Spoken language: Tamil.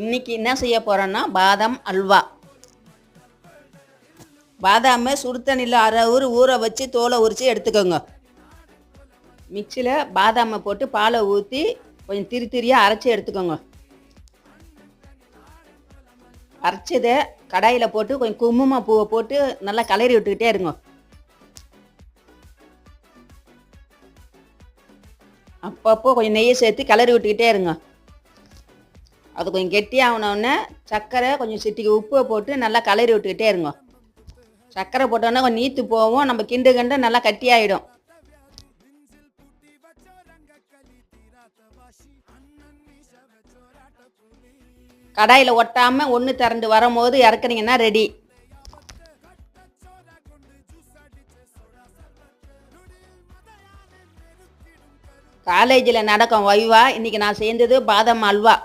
இன்னைக்கு என்ன செய்ய போகிறோன்னா பாதாம் அல்வா. பாதாமை சுடு தண்ணியில் அரை ஊற வச்சு தோலை உரித்து எடுத்துக்கோங்க. மிக்சியில் பாதாமை போட்டு பாலை ஊற்றி கொஞ்சம் திரியாக அரைச்சி எடுத்துக்கோங்க. அரைச்சதை கடாயில் போட்டு கொஞ்சம் குங்கும பூவை போட்டு நல்லா கலரி விட்டுக்கிட்டே இருங்க. அப்பப்போ கொஞ்சம் நெய்யை சேர்த்து கிளறி விட்டுக்கிட்டே இருங்க. அது கொஞ்சம் கெட்டியாகனோடனே சர்க்கரை கொஞ்சம் சிட்டிக்கு உப்பை போட்டு நல்லா கலரி விட்டுக்கிட்டே இருங்க. சர்க்கரை போட்டோன்னா கொஞ்சம் நீத்து போவோம், நம்ம கிண்டு நல்லா கட்டியாயிடும். கடாயில் ஒட்டாமல் ஒன்று திரண்டு வரும்போது இறக்குனீங்கன்னா ரெடி. காலேஜில் நடக்கும் வைவா. இன்றைக்கி நான் சேர்ந்தது பாதாம் அல்வா.